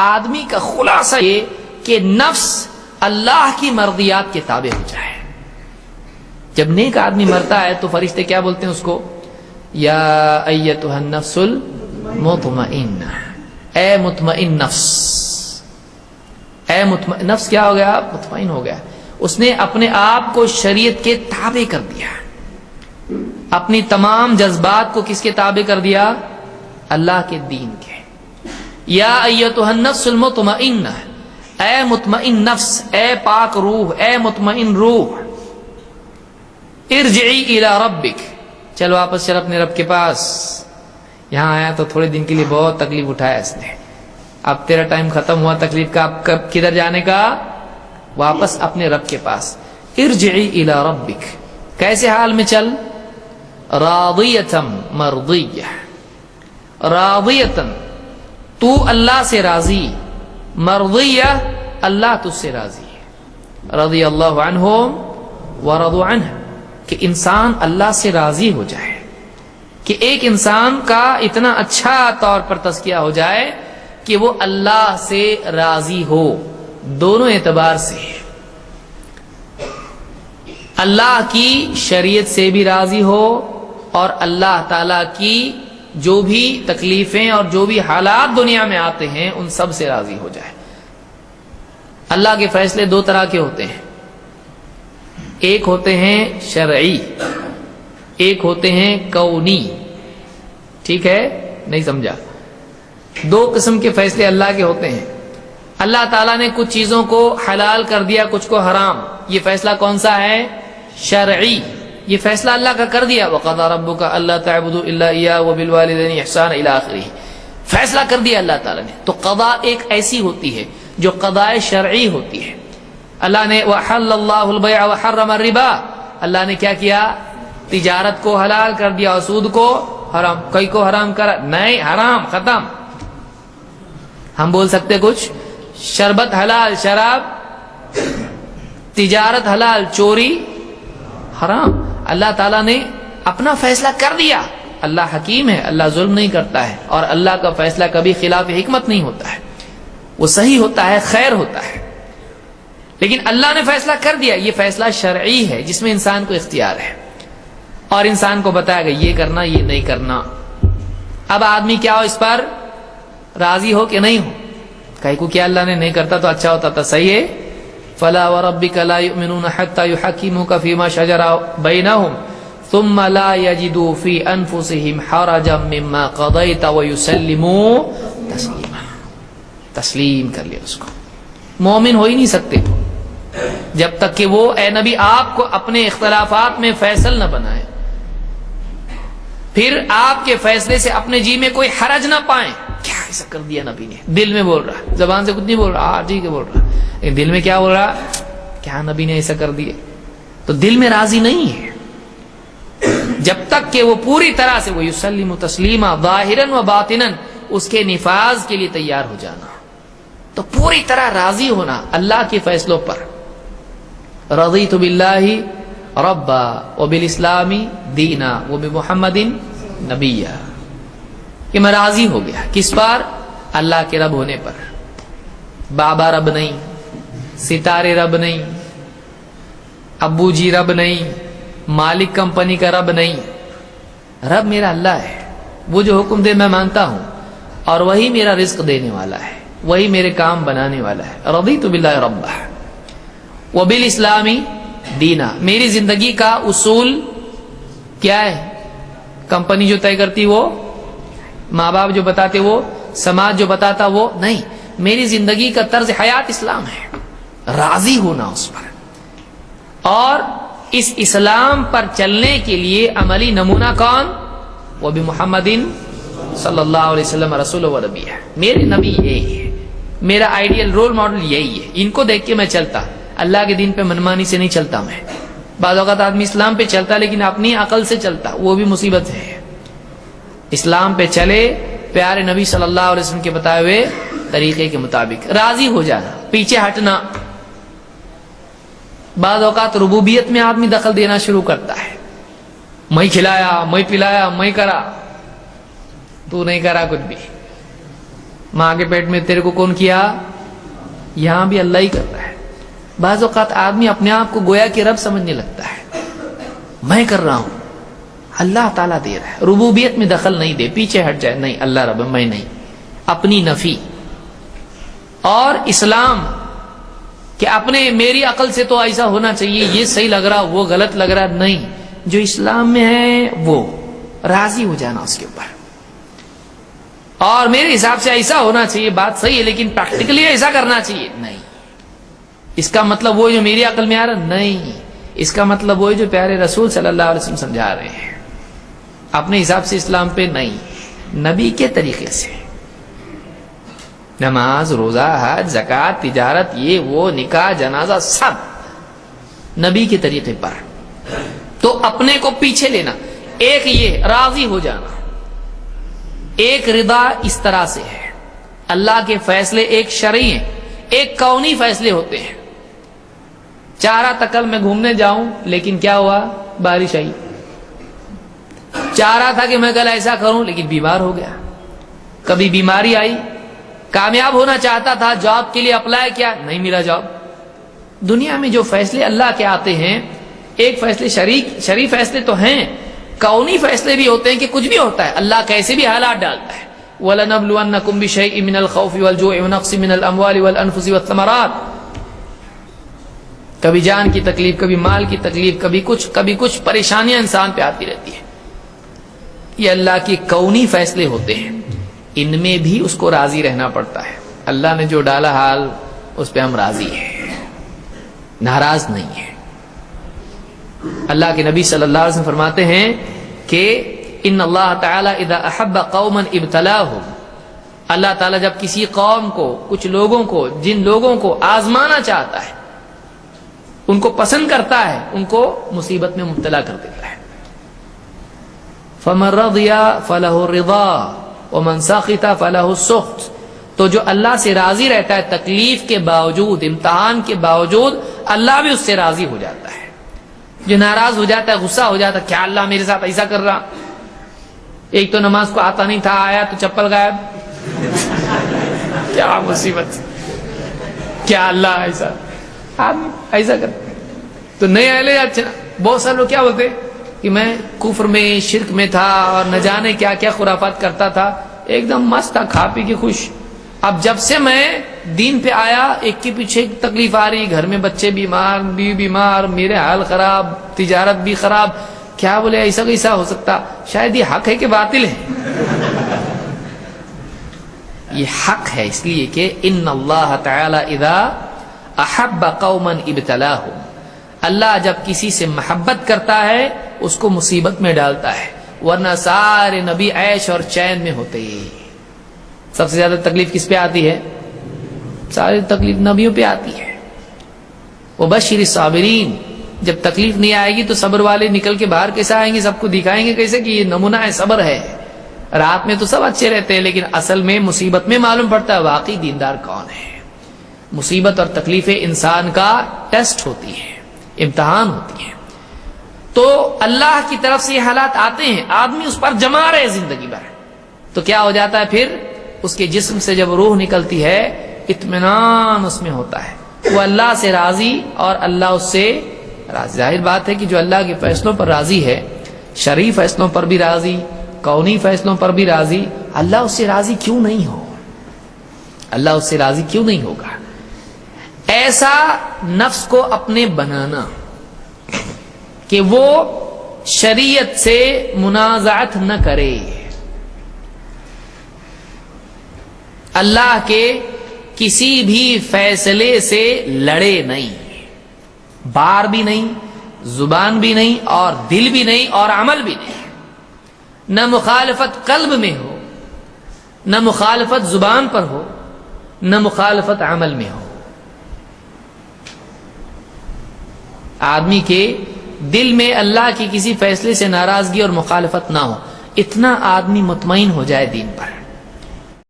آدمی کا خلاصہ یہ کہ نفس اللہ کی مرضیات کے تابع ہو جائے. جب نیک آدمی مرتا ہے تو فرشتے کیا بولتے ہیں اس کو؟ یا ایتھا النفس المطمئنہ، اے مطمئن نفس. اے مطمئن نفس کیا ہو گیا؟ مطمئن ہو گیا. اس نے اپنے آپ کو شریعت کے تابع کر دیا، اپنی تمام جذبات کو کس کے تابع کر دیا؟ اللہ کے دین کے. یا ایتھا النفس المطمئنہ، اے مطمئن نفس، اے پاک روح، اے مطمئن روح، ارجعی الی ربک، چل واپس چل اپنے رب کے پاس. یہاں آیا تو تھوڑے دن کے لیے بہت تکلیف اٹھایا اس نے، اب تیرا ٹائم ختم ہوا تکلیف کا، اب کدھر جانے کا؟ واپس اپنے رب کے پاس. ارجعی الی ربک، کیسے حال میں چل؟ راضیۃ مرضیہ، راضیۃ تو اللہ سے راضی، مرضیہ اللہ تجھ سے راضی ہے. رضی اللہ عنہم ورضوا عنہ، کہ انسان اللہ سے راضی ہو جائے، کہ ایک انسان کا اتنا اچھا طور پر تزکیہ ہو جائے کہ وہ اللہ سے راضی ہو، دونوں اعتبار سے. اللہ کی شریعت سے بھی راضی ہو اور اللہ تعالی کی جو بھی تکلیفیں اور جو بھی حالات دنیا میں آتے ہیں ان سب سے راضی ہو جائے. اللہ کے فیصلے دو طرح کے ہوتے ہیں، ایک ہوتے ہیں شرعی، ایک ہوتے ہیں کونی. ٹھیک ہے؟ نہیں سمجھا؟ دو قسم کے فیصلے اللہ کے ہوتے ہیں. اللہ تعالیٰ نے کچھ چیزوں کو حلال کر دیا، کچھ کو حرام. یہ فیصلہ کون سا ہے؟ شرعی. یہ فیصلہ اللہ کا کر دیا، وَقَضَىٰ رَبُّكَ أَلَّا تَعْبُدُوا إِلَّا إِيَّاهُ وَبِالْوَالِدَيْنِ إِحْسَانًا إِلَىٰ آخِرِهِ. فیصلہ کر دیا اللہ تعالیٰ نے. تو قضاء ایک ایسی ہوتی ہے جو قضاء شرعی ہوتی ہے. اللہ نے وَحَلَّ اللَّهُ الْبَيْعَ وَحَرَّمَ الرِّبَا، اللہ نے کیا کیا؟ تجارت کو حلال کر دیا اور سود کو حرام. کئی کو حرام کرا؟ نہیں، حرام ختم. ہم بول سکتے کچھ؟ شربت حلال، شراب، تجارت حلال، چوری حرام. اللہ تعالیٰ نے اپنا فیصلہ کر دیا. اللہ حکیم ہے، اللہ ظلم نہیں کرتا ہے، اور اللہ کا فیصلہ کبھی خلاف حکمت نہیں ہوتا ہے، وہ صحیح ہوتا ہے، خیر ہوتا ہے. لیکن اللہ نے فیصلہ کر دیا، یہ فیصلہ شرعی ہے جس میں انسان کو اختیار ہے، اور انسان کو بتایا گیا یہ کرنا یہ نہیں کرنا. اب آدمی کیا ہو، اس پر راضی ہو کہ نہیں ہو؟ کہیں کو کیا اللہ نے نہیں کرتا تو اچھا ہوتا تھا، صحیح ہے. فَلَا وَرَبِّكَ لَا يُؤْمِنُونَ حَتَّى يُحَكِّمُوكَ فِي مَا شَجَرَ بَيْنَهُمْ ثُمَّ لَا يَجِدُوا فِي أَنفُسِهِمْ حَرَجًا مِّمَّا قَضَيْتَ وَيُسَلِّمُوا تَسْلِيمًا. تسلیم کر لیا اس کو. مومن ہو ہی نہیں سکتے جب تک کہ وہ اے نبی آپ کو اپنے اختلافات میں فیصل نہ بنائے، پھر آپ کے فیصلے سے اپنے جی میں کوئی حرج نہ پائیں. کیا ایسا کر دیا نبی نے؟ دل میں بول رہا، زبان سے کچھ نہیں بول رہا، ٹھیک ہے بول رہا، لیکن دل میں کیا بول رہا؟ کیا نبی نے ایسا کر دیا؟ تو دل میں راضی نہیں ہے جب تک کہ وہ پوری طرح سے وہ یسلم تسلیما ظاہرا و باطنا، اس کے نفاذ کے لیے تیار ہو جانا. تو پوری طرح راضی ہونا اللہ کے فیصلوں پر. رضیت باللہ ربا وبالاسلام دینا وبمحمد نبیا، کہ میں راضی ہو گیا. کس پر؟ اللہ کے رب ہونے پر. بابا رب نہیں، ستارے رب نہیں، ابو جی رب نہیں، مالک کمپنی کا رب نہیں. رب میرا اللہ ہے، وہ جو حکم دے میں مانتا ہوں، اور وہی میرا رزق دینے والا ہے، وہی میرے کام بنانے والا ہے. رضیت باللہ ربا وبالاسلام دینا. میری زندگی کا اصول کیا ہے؟ کمپنی جو طے کرتی وہ، ماں باپ جو بتاتے وہ، سماج جو بتاتا وہ نہیں. میری زندگی کا طرز حیات اسلام ہے. راضی ہونا اس پر، اور اس اسلام پر چلنے کے لیے عملی نمونہ کون؟ وہ بھی محمد صلی اللہ علیہ وسلم رسول و نبی ہے. میرے نبی یہی ہے، میرا آئیڈیل رول ماڈل یہی ہے. ان کو دیکھ کے میں چلتا. اللہ کے دین پہ منمانی سے نہیں چلتا میں. بعض اوقات آدمی اسلام پہ چلتا لیکن اپنی عقل سے چلتا، وہ بھی مصیبت ہے. اسلام پہ چلے پیارے نبی صلی اللہ علیہ وسلم کے بتائے ہوئے طریقے کے مطابق. راضی ہو جانا، پیچھے ہٹنا. بعض اوقات ربوبیت میں آدمی دخل دینا شروع کرتا ہے، میں کھلایا، میں پلایا، میں کرا. تو نہیں کرا کچھ بھی. ماں کے پیٹ میں تیرے کو کون کیا؟ یہاں بھی اللہ ہی کر رہا ہے. بعض اوقات آدمی اپنے آپ کو گویا کہ رب سمجھنے لگتا ہے، میں کر رہا ہوں، اللہ تعالیٰ دے رہا ہے. ربوبیت میں دخل نہیں دے، پیچھے ہٹ جائے، نہیں اللہ رب میں نہیں. اپنی نفی اور اسلام کہ اپنے میری عقل سے تو ایسا ہونا چاہیے، یہ صحیح لگ رہا وہ غلط لگ رہا، نہیں، جو اسلام میں ہے وہ راضی ہو جانا اس کے اوپر. اور میرے حساب سے ایسا ہونا چاہیے، بات صحیح ہے لیکن پریکٹیکلی ایسا کرنا چاہیے، نہیں. اس کا مطلب وہ جو میری عقل میں آ رہا، نہیں. اس کا مطلب وہ جو پیارے رسول صلی اللہ علیہ وسلم سمجھا رہے ہیں. اپنے حساب سے اسلام پہ نہیں، نبی کے طریقے سے. نماز، روزہ، حج، زکوٰۃ، تجارت، یہ وہ، نکاح، جنازہ، سب نبی کے طریقے پر. تو اپنے کو پیچھے لینا، ایک یہ راضی ہو جانا، ایک رضا اس طرح سے ہے. اللہ کے فیصلے ایک شرعی ہیں، ایک کونی فیصلے ہوتے ہیں. چاہ رہا تھا کل میں گھومنے جاؤں لیکن کیا ہوا؟ بارش آئی. چاہ رہا تھا کہ میں کل ایسا کروں لیکن بیمار ہو گیا. کبھی بیماری آئی. کامیاب ہونا چاہتا تھا، جاب کے لیے اپلائی کیا، نہیں ملا جاب. دنیا میں جو فیصلے اللہ کے آتے ہیں، ایک فیصلے شرعی فیصلے تو ہیں، کونی فیصلے بھی ہوتے ہیں کہ کچھ بھی ہوتا ہے، اللہ کیسے بھی حالات ڈالتا ہے. وَلَنَبْلُوَنَّكُمْ بِشَيْءٍ مِّنَ الْخَوْفِ وَالْجُوعِ وَنَقْصٍ مِّنَ الْأَمْوَالِ وَالْأَنفُسِ وَالثَّمَرَاتِ. کبھی جان کی تکلیف، کبھی مال کی تکلیف، کبھی کچھ پریشانیاں انسان پہ آتی رہتی ہیں. یہ اللہ کے کونی فیصلے ہوتے ہیں، ان میں بھی اس کو راضی رہنا پڑتا ہے. اللہ نے جو ڈالا حال اس پہ ہم راضی ہیں، ناراض نہیں ہیں. اللہ کے نبی صلی اللہ علیہ وسلم فرماتے ہیں کہ ان اللہ تعالی اذا احب قوما ابتلاهم، اللہ تعالیٰ جب کسی قوم کو، کچھ لوگوں کو، جن لوگوں کو آزمانا چاہتا ہے، ان کو پسند کرتا ہے، ان کو مصیبت میں مبتلا کر دیتا ہے. فمن رضی فلہ الرضا ومن سخط فلہ السخط. تو جو اللہ سے راضی رہتا ہے تکلیف کے باوجود، امتحان کے باوجود، اللہ بھی اس سے راضی ہو جاتا ہے. جو ناراض ہو جاتا ہے، غصہ ہو جاتا ہے، کیا اللہ میرے ساتھ ایسا کر رہا؟ ایک تو نماز کو آتا نہیں تھا، آیا تو چپل غائب، کیا مصیبت، کیا اللہ ایسا آدمی ایسا کرتا. تو نہیں آئے. اچھا، بہت سارے لوگ کیا بولتے کہ میں کفر میں، شرک میں تھا اور نہ جانے کیا کیا خرافات کرتا تھا، ایک دم مست تھا، کھا پی کے خوش. اب جب سے میں دین پہ آیا، ایک کے پیچھے ایک تکلیف آ رہی، گھر میں بچے بیمار، بیوی بیمار، میرے حال خراب، تجارت بھی خراب. کیا بولے ایسا کیسا ہو سکتا؟ شاید یہ حق ہے کہ باطل ہے؟ یہ حق ہے، اس لیے کہ ان اللہ تعالی اذا احب قوما ابتلاهم، اللہ جب کسی سے محبت کرتا ہے اس کو مصیبت میں ڈالتا ہے، ورنہ سارے نبی عیش اور چین میں ہوتے ہیں. سب سے زیادہ تکلیف کس پہ آتی ہے؟ ساری تکلیف نبیوں پہ آتی ہے. وبشر الصابرین، جب تکلیف نہیں آئے گی تو صبر والے نکل کے باہر کیسے آئیں گے؟ سب کو دکھائیں گے کیسے کہ یہ نمونہ ہے، صبر ہے. رات میں تو سب اچھے رہتے ہیں لیکن اصل میں مصیبت میں معلوم پڑتا ہے واقعی دیندار کون ہے. مصیبت اور تکلیفیں انسان کا ٹیسٹ ہوتی ہیں، امتحان ہوتی ہیں. تو اللہ کی طرف سے یہ حالات آتے ہیں، آدمی اس پر جمع رہے زندگی بھر، تو کیا ہو جاتا ہے پھر اس کے جسم سے جب روح نکلتی ہے، اطمینان اس میں ہوتا ہے، وہ اللہ سے راضی اور اللہ اس سے راضی. ظاہر بات ہے کہ جو اللہ کے فیصلوں پر راضی ہے، شرعی فیصلوں پر بھی راضی، کونی فیصلوں پر بھی راضی، اللہ اس سے راضی کیوں نہیں ہو؟ اللہ اس سے راضی کیوں نہیں ہوگا؟ ایسا نفس کو اپنے بنانا کہ وہ شریعت سے منازعت نہ کرے، اللہ کے کسی بھی فیصلے سے لڑے نہیں، بار بھی نہیں، زبان بھی نہیں، اور دل بھی نہیں، اور عمل بھی نہیں. نہ مخالفت قلب میں ہو، نہ مخالفت زبان پر ہو، نہ مخالفت عمل میں ہو. آدمی کے دل میں اللہ کی کسی فیصلے سے ناراضگی اور مخالفت نہ ہو، اتنا آدمی مطمئن ہو جائے دین پر.